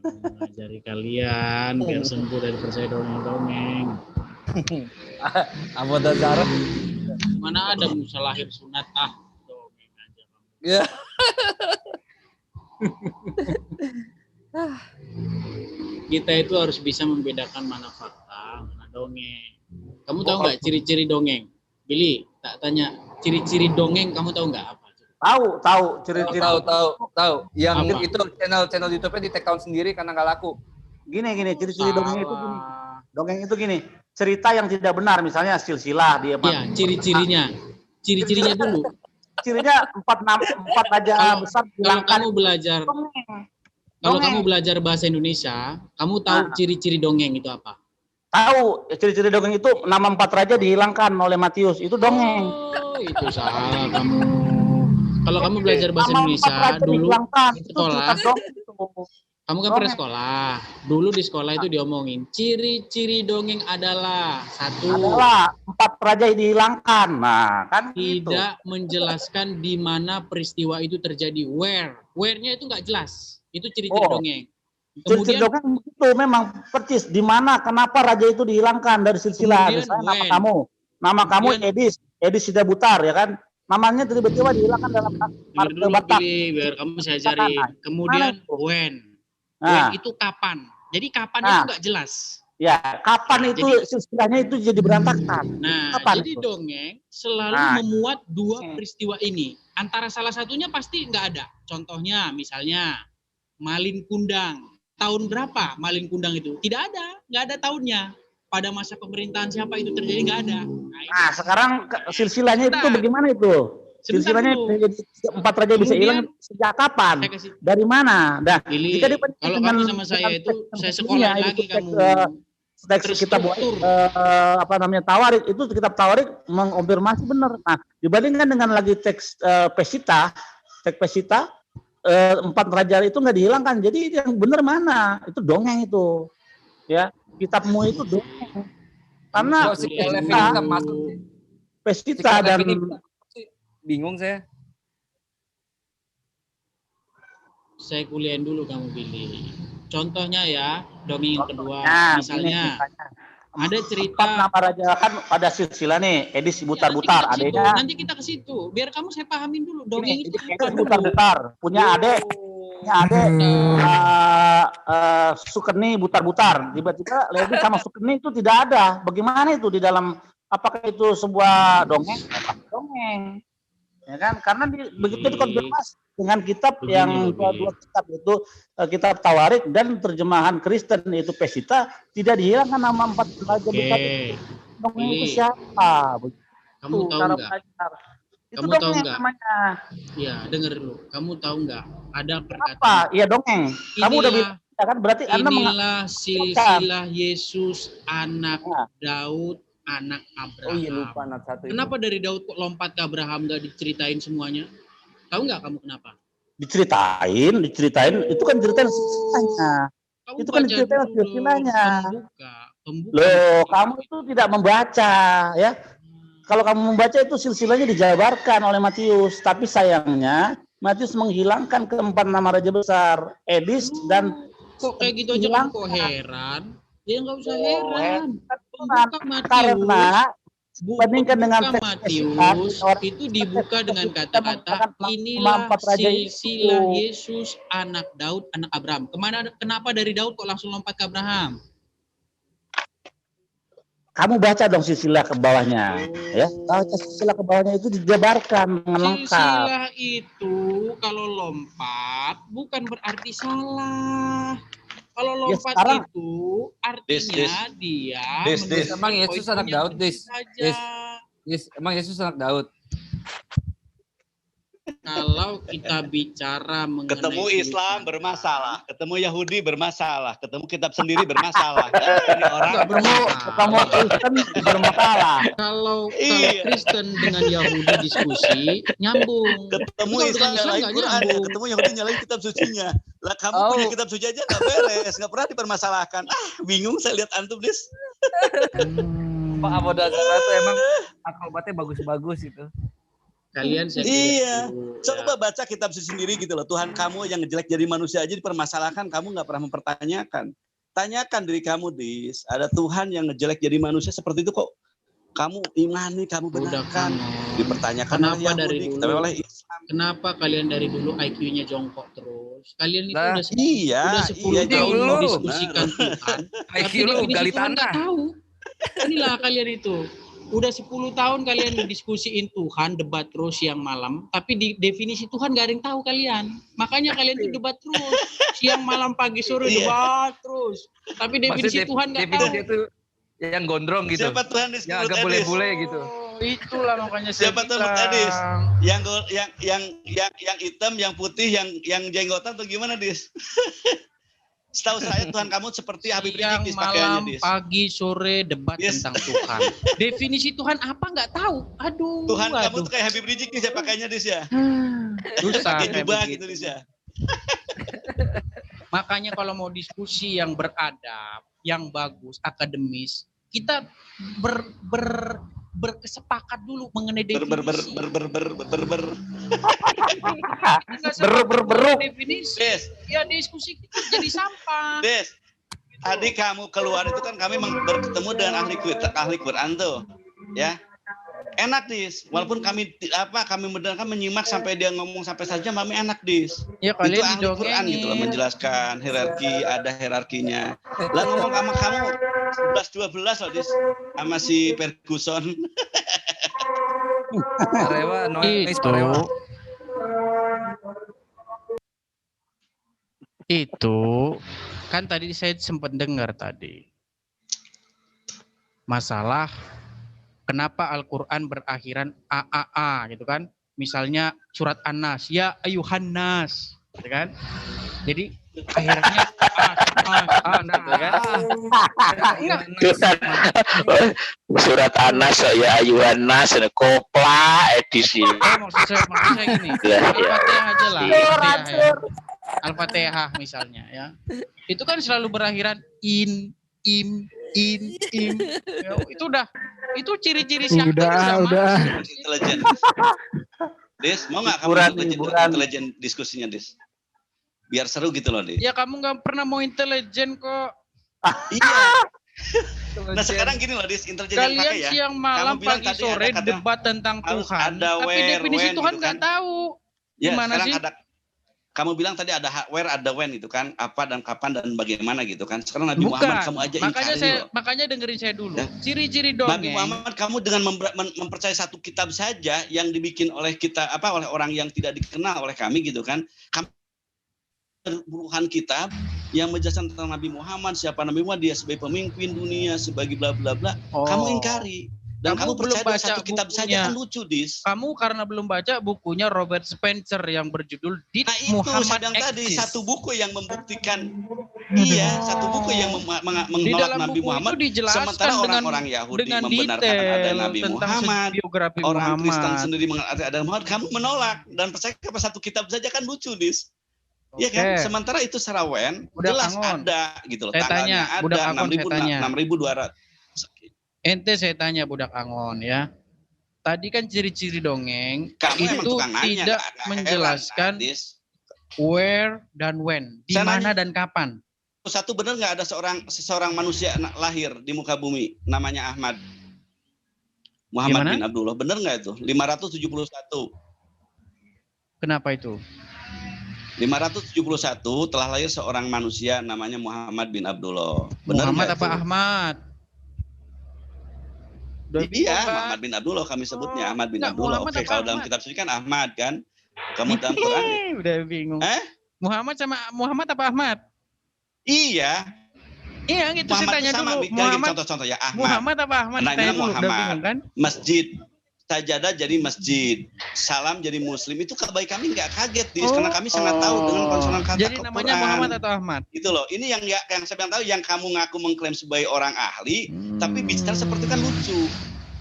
Mengajari kalian biar sembuh dari percaya dongeng-dongeng. Abu Dazar. Mana ada Musa lahir sunat dongeng aja kamu. Ya. Kita itu harus bisa membedakan mana fakta, mana dongeng. Kamu tahu nggak ciri-ciri dongeng? Billy, tak tanya ciri-ciri dongeng, kamu tahu nggak apa? Tahu ciri-ciri. Tahu. Yang Apa? itu channel YouTube-nya di take down sendiri karena nggak laku. Gini ciri-ciri dongeng itu gini. Dongeng itu gini, cerita yang tidak benar, misalnya silsilah dia. Iya, ciri-cirinya dulu. Cirinya empat raja besar kalau kamu belajar kalau kamu belajar bahasa Indonesia, kamu tahu ciri-ciri dongeng itu apa? Tahu, ciri-ciri dongeng itu nama 4 raja dihilangkan oleh Matius, itu dongeng. Oh, itu salah kamu. Kalau kamu belajar bahasa Indonesia dulu di sekolah, kamu kan pernah sekolah. Dulu di sekolah itu diomongin ciri-ciri dongeng adalah 1. Adalah 4 raja dihilangkan. Nah, kan tidak gitu. Menjelaskan di mana peristiwa itu terjadi. Where-nya itu nggak jelas. Itu ciri-ciri dongeng. Kemudian dongeng itu memang persis di mana kenapa raja itu dihilangkan dari silsilah. Misalnya nama kamu Edis Sidabutar, ya kan? Namanya tiba-tiba dihilangkan dalam dulu biar kamu saya cari. Kemudian when itu kapan? Jadi kapannya itu nggak jelas. Ya, kapan itu silsilahnya itu jadi berantakan. Nah, kapan jadi itu? Dongeng selalu memuat 2 peristiwa ini. Antara salah satunya pasti nggak ada. Contohnya misalnya Malin Kundang. Tahun berapa Malin Kundang itu? Tidak ada, nggak ada tahunnya. Pada masa pemerintahan siapa itu terjadi nggak ada. Nah sekarang silsilahnya itu bagaimana itu? Silsilahnya 4 raja bisa hilang sejak kapan? Dari mana? Nah, jika kalau kamu sama saya itu saya sekolah lagi kamu. Teks kitab Tawarik itu kitab Tawarik mengonfirmasi benar. Nah, dibandingkan dengan lagi teks Pesita, 4 raja itu nggak dihilangkan. Jadi yang benar mana? Itu dongeng itu. Ya, kitabmu itu dongeng. Karena Pesita dan bingung saya. Saya kuliahin dulu kamu pilih. Contohnya ya, dongeng yang kedua. Misalnya ada cerita 4 nama raja kan pada silsilah nih, Edis Butar-Butar, adanya. Nanti kita ke situ. Biar kamu saya pahamin dulu dongeng itu Edis Butar-Butar, punya adek Sukeni Butar-Butar. Tiba-tiba Levi sama Sukeni itu tidak ada. Bagaimana itu di dalam, apakah itu sebuah dongeng? Dongeng. Ya kan? Karena begitu dikonfirmasi dengan kitab yang 2 kitab itu kitab Tawarik dan terjemahan Kristen yaitu Pesita, tidak dihilangkan nama 4 raja besar itu. Dongeng itu siapa? Kamu tahu enggak? Itu dongeng namanya. Iya, dengar dulu. Kamu tahu enggak? Ada perkataan. Apa? Iya dongeng. Kamu udah bilang kan berarti inilah silsilah Yesus anak Daud, anak Abraham. Oh iya lupa anak satu. Kenapa dari Daud kok lompat ke Abraham nggak diceritain semuanya? Tahu nggak kamu kenapa? Diceritain, itu kan ceritain silsilahnya. Itu kan diceritain silsilahnya. Loh, kamu itu tidak membaca, ya. Kalau kamu membaca itu silsilahnya dijabarkan oleh Matius, tapi sayangnya Matius menghilangkan keempat nama raja besar, Edis dan kok kayak gitu aja kamu kok heran? Ya nggak usah heran. Karena bandingkan dengan Matius itu dibuka dengan kata-kata inilah silsilah Yesus anak Daud anak Abraham. Kenapa dari Daud kok langsung lompat ke Abraham? Kamu baca dong silsilah ke bawahnya, ya. Baca silsilah ke bawahnya itu dijabarkan dengan lengkap. Silsilah itu kalau lompat bukan berarti salah. Kalau lompat itu artinya dia emang Yesus anak Daud, emang Yesus anak Daud. Kalau kita bicara mengenai ketemu Islam bermasalah, ketemu Yahudi bermasalah, ketemu kitab sendiri bermasalah. Ini orang ketemu Kristen bermasalah. Kalau Kristen dengan Yahudi diskusi nyambung. Ketemu Islam nyalain Quran, ketemu Yahudi nyalain kitab sucinya. Lah kamu punya kitab suci aja nggak beres, nggak pernah dipermasalahkan. Bingung saya lihat antum Dis. Pak Abu Dazar itu emang akrobatnya bagus-bagus itu. Kalian saya Iya. dulu, Coba baca kitab suci sendiri gitu loh. Tuhan kamu yang ngejelek jadi manusia aja dipermasalahkan, kamu nggak pernah mempertanyakan. Tanyakan diri kamu, Dis. Ada Tuhan yang ngejelek jadi manusia seperti itu kok kamu imani, kamu benarkan. Dipertanyakan Kenapa oleh dari Yahudi, dulu? tapi oleh Islam. Kenapa kalian dari dulu IQ-nya jongkok terus? Kalian itu Lah, udah Iya, 10 jauh tahun lu. mendiskusikan Tuhan. IQ Tapi lu definisi gali Tuhan nggak tanah. tahu. Inilah kalian itu. Udah 10 tahun kalian diskusiin Tuhan, debat terus siang malam, tapi di definisi Tuhan gak ada yang tahu kalian. Makanya kalian tuh debat terus, siang malam pagi sore Iya. debat terus. Tapi definisi Maksudnya Tuhan gak tahu. definisi itu yang gondrong gitu. Siapa Tuhan di Yang menurut agak Edis? bule-bule gitu. Oh, itulah makanya saya Siapa Tuhan menurut bilang. Edis? Yang hitam, yang putih, yang jenggotan atau gimana, Dis? Setahu saya Tuhan kamu seperti Habib Siang, Rizik pakaiannya, malam, Dis. pagi, sore debat Yes. tentang Tuhan. Definisi Tuhan apa nggak tahu. Aduh, Tuhan kamu aduh. tuh kayak Habib Rizik nih, saya pakainya, Dis ya. Susah Pakai kayak jubah begitu. gitu, Dis ya. Makanya kalau mau diskusi yang beradab, yang bagus, akademis, kita berkesepakat dulu mengenai definisi. Nggak sepakat definisi. Des, Ya diskusi kita jadi sampah. Des. Tadi kamu keluar itu kan kami bertemu dengan ahli Quran tuh, ya. Enak, Dis. Walaupun kami mendengarkan menyimak sampai dia ngomong sampai saja kami enak, Dis. Ya Itu kalian ahli Quran gitu loh, menjelaskan hierarki, ada hierarkinya. Lah ngomong sama kamu 11-12 loh, Dis. Sama si Ferguson. Parewa, noise Parewa. Itu kan tadi saya sempat dengar tadi masalah kenapa Al-Quran berakhiran AAA gitu kan, misalnya surat An-Nas, ya ayuhan nas gitu kan, jadi akhirnya gitu kan. Surat Anas ya ayuhan nas kopla edisi. Maksud saya gini, Al-Fatihah aja lah, Al-Fatihah misalnya ya. Itu kan selalu berakhiran im. Ya, itu ciri-ciri siapa? Udah. Intelijen. Des, mau nggak kamu intelijen diskusinya, Des? Biar seru gitu loh, Des. Ya kamu nggak pernah mau intelijen kok. Iya. Nah sekarang gini loh, Des, intelijen yang Kalian pakai ya. siang malam Kamu bilang pagi tadi sore ada kata debat tentang harus Tuhan, ada tapi where, definisi when Tuhan gitu nggak kan. tahu. Ya, Gimana sekarang sih? Kamu bilang tadi ada where, ada when itu kan, apa dan kapan dan bagaimana gitu kan. Sekarang Nabi Bukan. Muhammad kamu aja ingkari loh. Makanya dengerin saya dulu. Ya. Ciri-ciri Nabi dongeng. Muhammad kamu dengan mempercayai satu kitab saja yang dibikin oleh kita oleh orang yang tidak dikenal oleh kami gitu kan. Kami puluhan kitab yang menjelaskan tentang Nabi Muhammad, siapa Nabi Muhammad, dia sebagai pemimpin dunia, sebagai bla bla bla. Kamu ingkari. Dan kamu belum percaya dengan baca satu kitab bukunya. saja kan lucu, Dis. Kamu karena belum baca bukunya Robert Spencer yang berjudul Did Nah itu Muhammad saya bilang tadi, Exist? satu buku yang membuktikan, iya, satu buku yang Di menolak dalam Nabi buku Muhammad, itu dijelaskan sementara orang-orang Yahudi dengan membenarkan detail ada Nabi tentang Muhammad, biografi orang Muhammad. Kristen sendiri mengatakan ada Muhammad, kamu menolak dan percaya kepada satu kitab saja kan lucu, Dis. Iya kan? Oke. Sementara itu Sarawen Budak jelas Angon. ada gitu loh, Saya tanggalnya tanya, Budak ada Angon, saya tanya. 6.200. Ente saya tanya Budak Angon ya. Tadi kan ciri-ciri dongeng Kamu emang itu tukang nanya, tidak nggak menjelaskan heran, Dis. where dan when, di Saya mana nanya. dan kapan. Satu benar nggak ada seseorang manusia lahir di muka bumi namanya Ahmad Muhammad Gimana? bin Abdullah, benar nggak itu? 571 Kenapa itu? 571 telah lahir seorang manusia namanya Muhammad bin Abdullah. Benar Muhammad nggak apa itu? Ahmad? Udah Iya, bingung, Pak. Muhammad bin Abdullah kami sebutnya Ahmad bin Enggak, Abdullah. Muhammad Oke, apa kalau dalam Ahmad? kitab suci kan Ahmad kan. Kamu dalam Quran? Udah bingung. Muhammad apa Ahmad? Iya. Iya gitu saya Muhammad tanya itu sama. dulu. Gini, Muhammad contoh-contoh ya Ahmad. Muhammad apa Ahmad? Nah, Tanya ini dulu, udah Muhammad. bingung kan? Masjid. Sajadah jadi masjid, salam jadi muslim, itu bagi kami nggak kaget, Dis, karena kami sangat tahu dengan konsonan kata Jadi namanya Quran. Muhammad atau Ahmad? Gitu loh. Ini yang saya bilang tahu, yang kamu ngaku mengklaim sebagai orang ahli, tapi bicara seperti kan lucu.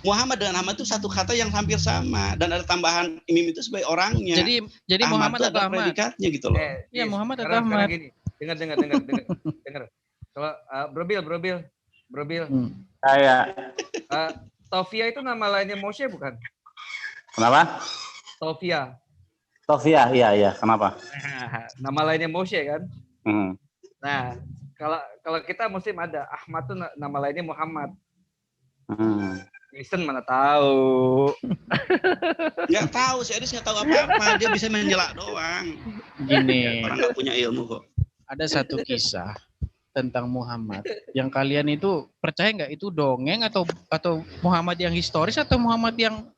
Muhammad dengan Ahmad itu satu kata yang hampir sama dan ada tambahan imim itu sebagai orangnya. Jadi Ahmad Muhammad itu atau ada Ahmad? predikatnya gitu loh. Iya, Muhammad atau sekarang Ahmad? gini. Dengar. Kalau Brobil. Saya. Taufia itu nama lainnya Moshe bukan? Kenapa? Sofia. Sofia, iya. Kenapa? Nama lainnya Moshe kan? Hmm. Nah, kalau kita Muslim ada Ahmad tuh nama lainnya Muhammad. Kristen mana tahu. Nggak tahu, serius nggak tahu apa-apa. Dia bisa menjelak doang. Gini, Orang nggak punya ilmu kok. ada satu kisah tentang Muhammad yang kalian itu percaya nggak itu dongeng atau Muhammad yang historis atau Muhammad yang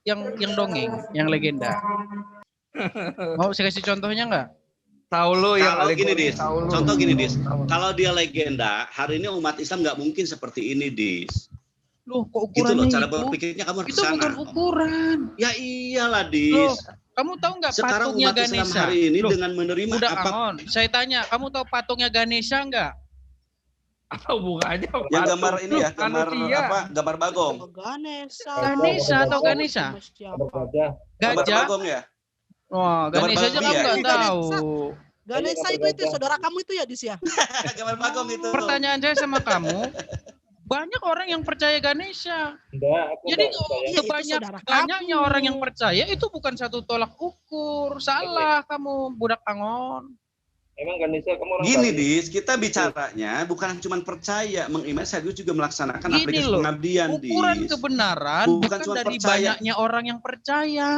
dongeng, yang legenda? Mau saya kasih contohnya nggak? Saulo yang Kalau gini, Dis. Saulo. Contoh gini, Dis. Kalau dia legenda, hari ini umat Islam nggak mungkin seperti ini, Dis. Loh, kok Gitu loh, ukurannya cara itu? berpikirnya kamu harus Itu kesana. bukan ukuran. Ya iyalah, Loh, Dis. kamu tahu nggak Sekarang patungnya umat Islam Ganesha? hari ini Loh, dengan menerima udah apa Angon, saya tanya, kamu tahu patungnya Ganesha nggak? Apa hubungannya? yang gambar ini ya, gambar manusia. apa? Gambar bagong. Ganesha atau Ganesha? Gambar Gajah? bagong ya? Wah, Gambar Ganesha aja babi kamu ya? nggak tahu. Ganesha itu saudara kamu itu ya, Dis ya? Gambar bagong itu. Pertanyaan saya sama kamu, banyak orang yang percaya Ganesha. Jadi banyaknya orang yang percaya itu bukan satu tolak ukur. Salah kamu, budak Angon. Emang Ganesha kamu orang Gini, Bali? Dis, kita bicaranya bukan cuma percaya, mengimani, saya juga melaksanakan Gini aplikasi loh, pengabdian, ukuran Dis. kebenaran Bukan bukan cuma dari percaya. banyaknya orang yang percaya.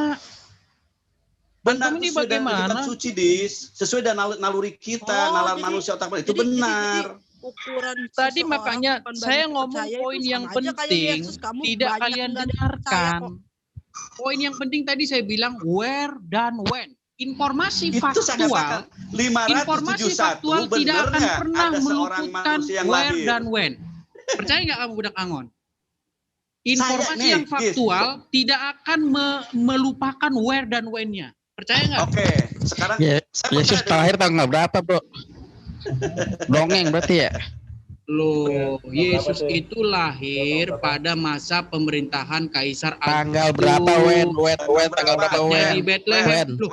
Benar, Kamu ini sesuai dengan bagaimana? kitab suci, Dis. Sesuai dengan naluri kita, nalar jadi- manusia otak itu jadi- benar. Ukuran Tadi seseorang makanya bukan saya banyak ngomong percaya poin itu yang sama aja kayak penting Yesus, kamu tidak banyak kalian nggak ada yang percaya dengarkan. kok. Poin yang penting tadi saya bilang where dan when. Informasi Itu saya faktual, katakan 571 informasi faktual tidak benar akan nggak pernah ada seorang meluputkan manusia yang where lahir? dan when. Percaya nggak kamu budak Angon? Informasi nih, yang faktual tidak akan melupakan where dan when-nya. Percaya nggak? Oke, sekarang saya Yesus percaya lahir tanggal berapa, Bro? Dongeng berarti ya? Loh, Berapa Yesus tuh? itu lahir pada masa pemerintahan Kaisar Tanggal Agustus. berapa, when, tanggal berapa, Tepatnya di when? Bethlehem. When? Loh,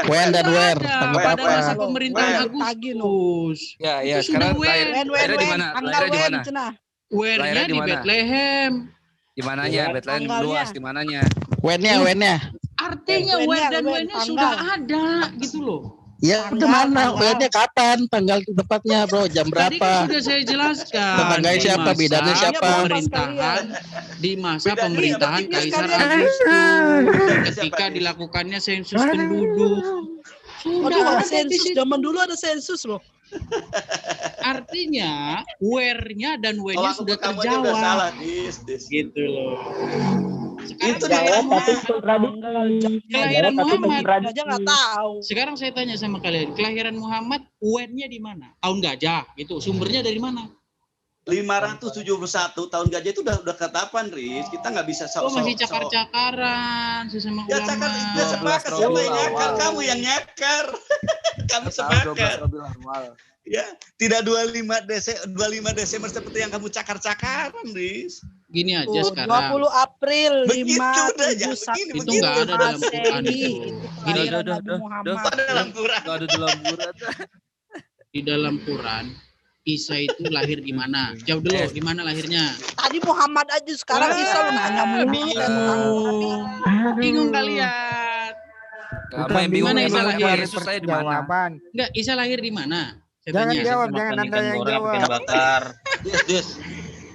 When dan where? ada Tanggal pada berapa? masa pemerintahan When. Agustus. Ya, Itu sekarang sudah lahir, Wen, lahirnya di mana? tanggal Lahirnya di wen, mana? cenah. Where-nya Lahirnya di di mana? Bethlehem. Di mananya? Iya, Bethlehem tanggalnya. luas di mananya? When-nya. Artinya When-nya, where dan when, when-nya tanggal. sudah ada gitu loh. Ya, Tanggal, kemana? tanggal. When-nya kapan? Tanggal tepatnya, Bro? Jam Tadi kan berapa? sudah saya jelaskan. Tetangganya Di siapa? masa Bidannya siapa? Pemerintahan di masa Bidannya pemerintahan siapa? Kaisar Bidannya Agustus ketika Siapa, Dis? dilakukannya sensus penduduk. Waduh, Sudah ada ada di sensus. situ. Zaman dulu ada sensus loh. Artinya where-nya dan when-nya Tolak sudah ukur kamu aja udah terjawab. salah, Dis. Gitu loh. Sekarang Itu saya dia. tanya, kelahiran Tapi Muhammad. Aja nggak tahu. Sekarang saya tanya sama kalian, kelahiran Muhammad when-nya di mana? Tahun gajah gitu. Sumbernya dari mana? 571 tahun gajah itu udah ketetapan, Riz. Kita nggak bisa Oh, masih cakar-cakaran sesama Ya cakar, ulama. ya sepakat. Siapa yang nyakar? Kamu yang nyakar. Kamu sepakat. Ya, tidak 25 Desember seperti yang kamu cakar-cakaran, Riz. Gini aja Tuh, sekarang. 20 April Begitu udah, 571 jangan begini, Itu nggak ada dalam Quran itu. Itu Gini, kelahiran udah, Nabi udah, Muhammad. Ada dalam Quran. Nggak ada dalam Quran. Di dalam Quran, Isa itu lahir di mana? Jawab dulu, di mana lahirnya? Tadi Muhammad aja, sekarang Isa lu nanya mulu. Bingung kalian. Kamu yang bingung Gimana Isa emang lahir? Yesus saya di mana? Enggak, Isa lahir di mana? Saya Jangan tanya. jawab, jangan Anda yang jawab. bakar.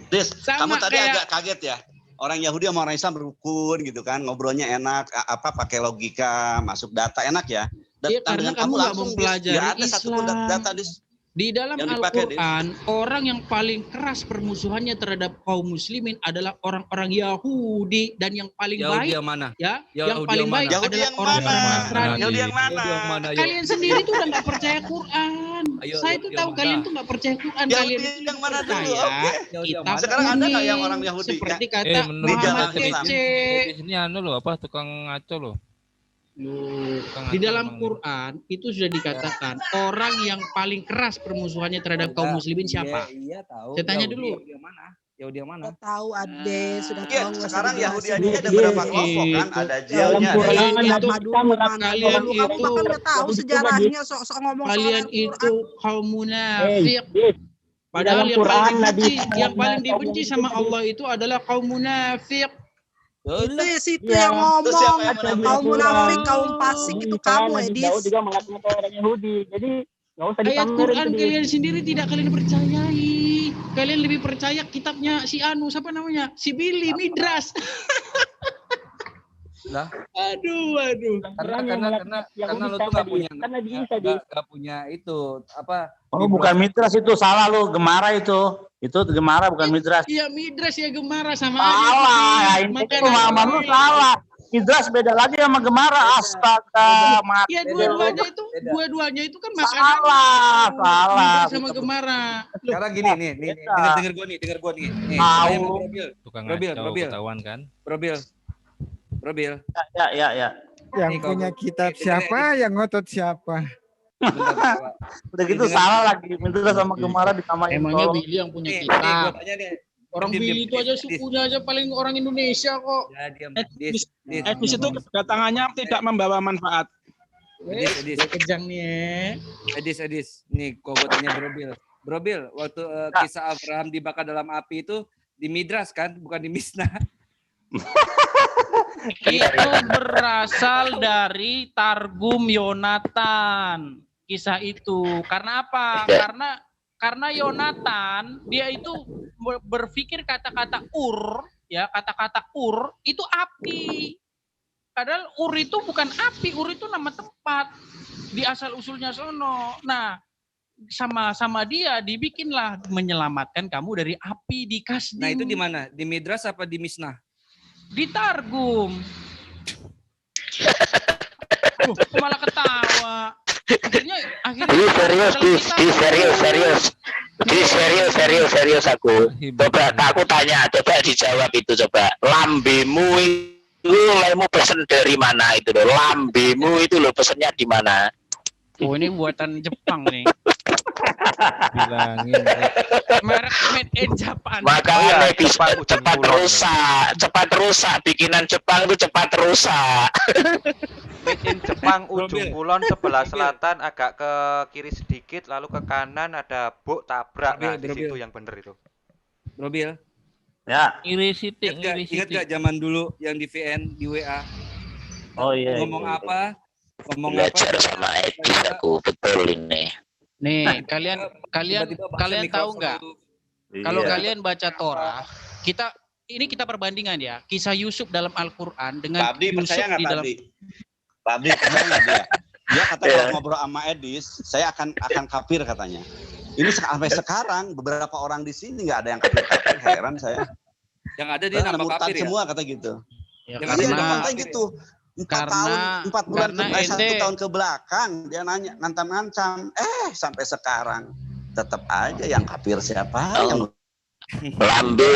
Dis, kamu Sama tadi kayak- agak kaget ya. Orang Yahudi sama orang Islam berukun gitu kan, ngobrolnya enak, pakai logika, masuk data enak ya. Iya, karena kamu nggak mempelajari Dis, nggak ada satu pun Islam. data, Dis. Di dalam Yang dipakai, Al-Quran, orang yang paling keras permusuhannya terhadap kaum muslimin adalah orang-orang Yahudi, dan yang paling Yahudi baik yang mana? ya, Yahudi yang paling yang baik mana? Yahudi adalah yang orang-orang mana? Nasrani. Yahudi yang mana? Yahudi yang mana? Ayo. Kalian sendiri tuh udah nggak percaya Quran. Ayo, Saya Yahudi tuh yang tahu mana? kalian tuh nggak percaya Quran. Yahudi Kalian itu yang mana dulu? percaya Oke. Yahudi yang kitab mana? Sekarang ada nggak kuning, yang orang Yahudi? seperti kata menurut Muhammad Islam. kece. Di sini anu loh apa tukang ngaco loh. Di dalam Quran itu sudah dikatakan orang yang paling keras permusuhannya terhadap kaum muslimin siapa? Iya, tahu. Saya tanya Yahudi, dulu. Yahudi yang mana? Yahudi yang mana? Sudah tahu Ade, sudah Iya, tahu. sekarang Yahudi aja ada Iya, berapa kelompok kan? itu. Ada Dalam Jilnya, ada Quran Kalian itu kalian kamu itu- bahkan nggak tahu sejarahnya, sok-sok ngomong Kalian soal itu Al-Quran. kaum munafik. Padahal dalam yang Quran paling Nabi dibenci, yang Muhammad paling kaum dibenci munafik sama tadi. Allah itu adalah kaum munafik. Itu ya situ Iya. yang Terus siapa ngomong. yang Ada Kaum di munafik, Quran. kaum fasik itu kamu, Edis. Jauh juga mengatakan kayak orang Yahudi. Jadi nggak usah Ayat dipamerin Quran tuh. kalian sendiri tidak kalian percayai. Kalian lebih percaya kitabnya si Anu, siapa namanya? Si Billy, Midras. Lah. Aduh. Karena lo tuh nggak punya itu apa? Oh, bukan Midras itu, salah lu, Gemara itu. Itu Gemara bukan Midras. Iya, Midras ya Gemara sama Salah, aja. ini pemahaman lu salah. Midras beda lagi sama Gemara. Astaga, mati. Iya, dua-duanya itu kan makanan. Salah. Midras sama Gemara. Loh, Sekarang gini nih, denger gue nih. Nih, Tahu. saya sama Brobil. Tukang Brobil, ngaco Brobil. ketahuan kan. Brobil. Ya. Yang Nih, punya kalau- kitab ini- siapa, yang ngotot siapa. Bentar, Udah gitu salah lagi. Midras sama Gemara ditamain. emangnya tolong. Billy yang punya nih, kitab. gue tanya nih. Orang Diam, Billy diam, itu aja diam. sukunya aja paling orang Indonesia kok. Ya, diam. Edis itu kedatangannya tidak membawa manfaat. Edis. Gue kejang nih ya. Edis. Nih, kok gue tanya Brobil, waktu kisah Abraham dibakar dalam api itu di Midras kan, bukan di Misnah. Itu berasal dari Targum Yonatan. Kisah itu. Karena apa? Karena Yonatan dia itu berpikir kata-kata kata-kata ur itu api. Padahal ur itu bukan api, ur itu nama tempat di asal usulnya sono. Nah, sama dia dibikinlah menyelamatkan kamu dari api di Kasdim. Nah, itu di mana? Di Midras apa di Misnah? Di Targum. Malah ketawa. Akhirnya Serius aku. Coba aku tanya, coba dijawab itu coba. Lambemu itu lemu pesen dari mana itu loh? Lambemu itu loh pesennya di mana? Oh, ini buatan Jepang nih. Bilangin. Merek made in Japan. Makanya bisa cepat rusak. Bikinan Jepang itu cepat rusak. Made in Jepang, ujung kulon sebelah selatan agak ke kiri sedikit, lalu ke kanan ada buk tabrak. Nah, di situ yang bener itu. Brobil. Ya. Iri sitik. Ingat gak zaman dulu yang di VN di WA? Oh iya. Ngomong apa? Belajar sama Edis aku betul ini. Nih, kalian tahu nggak? Kalau kalian baca Torah, kita perbandingan ya. Kisah Yusuf dalam Al-Qur'an dengan Pak Abdi Yusuf percaya nggak di Pak dalam Abdi? Pak Abdi percaya nggak dia? Dia kata kalau ngobrol sama Edis, saya akan kafir katanya. Ini sampai sekarang beberapa orang di sini nggak ada yang kafir. Heran saya. Yang ada dia nama kafir ya? Semua kata gitu. Ya, Dia udah konten gitu. 4 bulan karena 1 tahun ke belakang dia nanya ngancam sampai sekarang tetap aja yang kafir siapa yang lambe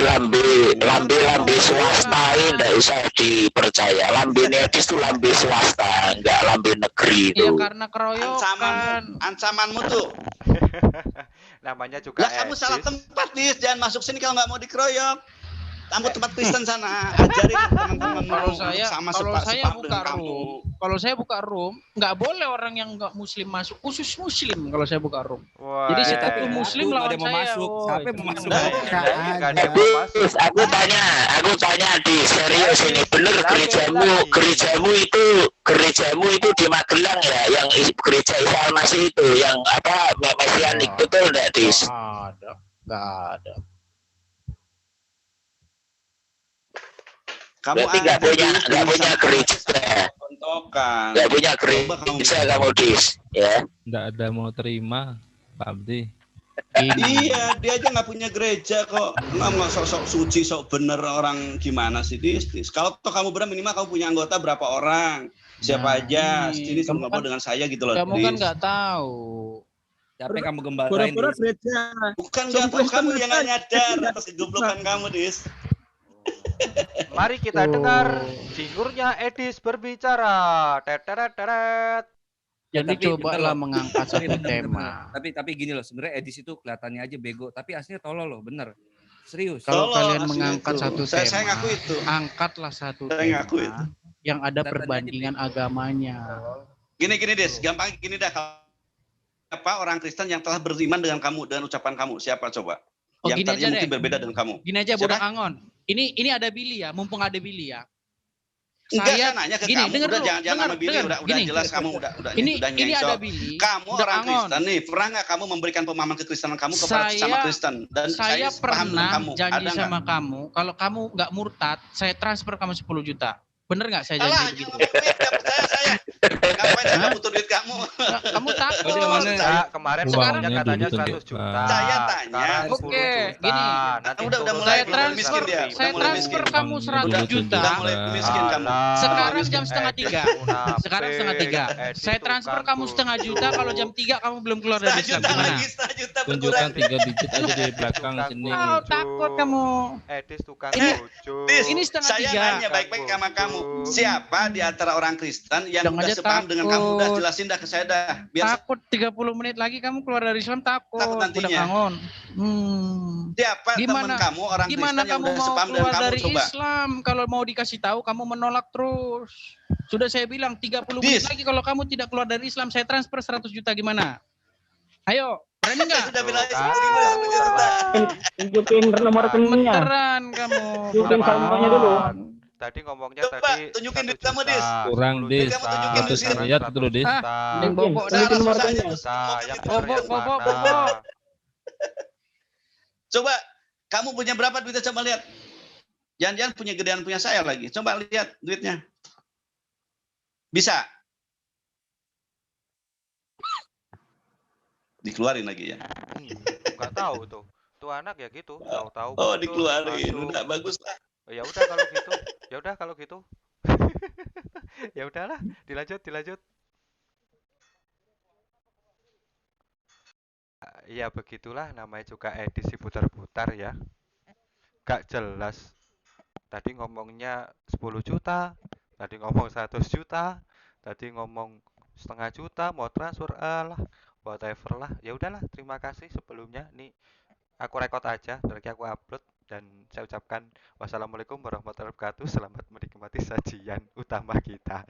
swasta ini nggak usah dipercaya. Lambe Edis itu lambe swasta, nggak lambe negeri itu. Iya, karena keroyokan. Ancamanmu tuh. Namanya juga Lah kamu salah tempat, Dis. Jangan masuk sini kalau nggak mau dikeroyok. Kamu tempat Kristen sana, ajarin teman-teman. Kalau saya buka room, nggak boleh orang yang nggak Muslim masuk, khusus Muslim kalau saya buka room. Wah, Jadi satu Muslim lawan saya. Siapa yang mau masuk? Aku tanya di serius ini bener gerejamu itu di Magelang ya, yang gereja Reformasi itu, yang apa Mesianik, betul nggak Dis? Nggak ada. Kamu nggak punya gereja, nggak punya gereja kamu Dis, ya? Nggak ada mau terima, Pak Abdi. Iya, dia aja nggak punya gereja kok. Nggak sok suci, sok bener orang gimana sih Dis? Kalau kamu minimal kamu punya anggota berapa orang? Siapa aja? Sini kamu ngobrol dengan saya gitu loh. Kamu kan nggak tahu. Siapa yang kamu gembalain? Bukan nggak tahu, kamu yang nggak nyadar atas kegoblokan kamu Dis. Mari kita dengar jingurnya Edis berbicara. Teret. Jadi cobalah mengangkat satu tema. Tapi gini loh, sebenarnya Edis itu kelihatannya aja bego, tapi aslinya tolol loh, bener. Serius. Kalau kalian mengangkat satu tema, saya ngaku itu. Angkatlah satu Saya ngaku tema itu. yang ada perbandingan agamanya. Gini Des, gampang gini dah. Apa orang Kristen yang telah beriman dengan kamu, dengan ucapan kamu, siapa coba? Oh, Yang gini tadinya aja mungkin deh. berbeda dengan kamu. Gini aja, Siapa? Bodak Angon. Ini ada Billy ya, mumpung ada Billy ya. Enggak, Saya saya nanya ke gini, kamu, denger udah dulu, jangan nama Billy, denger, udah gini. jelas kamu udah Ini nyengsok. ada Billy, Kamu udah orang angon. Kristen nih, pernah nggak kamu memberikan pemahaman kekristenan kamu kepada sesama Kristen? Dan Saya paham dengan pernah kamu. janji Ada nggak? sama kamu, kalau kamu nggak murtad, saya transfer kamu 10 juta. Bener nggak saya janji Alah, begitu? jangan duit, nggak percaya saya. Ngapain saya butuh duit kamu? Kamu takut. Enggak, kemarin Sekarang ngomongnya katanya dulu 100 juta. Saya tanya. Sekarang 10 Oke, juta. gini. Nanti Udah turun mulai Saya lagi transfer, miskin dia, udah saya mulai transfer miskin. kamu 100 juta. Udah mulai miskin kamu. Sekarang miskin. jam setengah 3. Sekarang setengah 3. Saya transfer kamu setengah juta. Kalau jam 3 kamu belum keluar dari Setengah Islam. juta Gimana? lagi, setengah juta Tunjukkan berkurang. 3 digit aja di belakang sini. Oh, takut kamu. Edis tukang Ini- bujuk. Tis, Ini setengah saya 3. nanya baik-baik sama kamu. Siapa di antara orang Kristen yang Jangan udah aja sepaham dengan kamu? Udah takut. jelasin dah ke saya dah. Biar Takut 30 menit lagi kamu keluar dari Islam, takut. Takut nantinya. Budak angon. siapa teman Gimana- kamu orang Gimana Kristen yang kamu udah mau sepaham dengan keluar kamu dari coba? Islam? Kalau mau dikasih tahu kamu menolak terus. Sudah saya bilang 30 menit Dis. lagi kalau kamu tidak keluar dari Islam, saya transfer 100 juta gimana? Ayo, berani nggak? Sudah bilang Tuh kan. 10 juta. Tunjukin nomor rekeningnya. Beneran kamu. Tunjukin budak saldonya dulu. angon. Tadi ngomongnya Coba, tadi tunjukin 1 duit kamu, juta, Dis. Kurang, 10 Dis. juta, Kamu tunjukin Itu di sini. lihat dulu, Dis. Yang bobok dah. Udah, susah aja tuh. Juta, yang Ngomong bener gitu. yang Bobok, mana? bobok. Coba kamu punya berapa duitnya, coba lihat. Jangan-jangan punya gedean punya saya lagi. Coba lihat duitnya. Bisa. Dikeluarin lagi ya. Nggak tahu tuh. Tuh anak ya gitu, tahu-tahu. Oh, betul, dikeluarin. langsung. Udah bagus lah. Ya udah kalau gitu. Ya udah kalau gitu. Ya udahlah, dilanjut. Ya begitulah namanya juga edisi putar-putar ya. Gak jelas. Tadi ngomongnya 10 juta, tadi ngomong 100 juta, tadi ngomong setengah juta, mau transfer lah, whatever lah. Ya udahlah, terima kasih sebelumnya. Nih aku rekod aja, nanti aku upload dan saya ucapkan wassalamualaikum warahmatullahi wabarakatuh. Selamat menikmati sajian utama kita.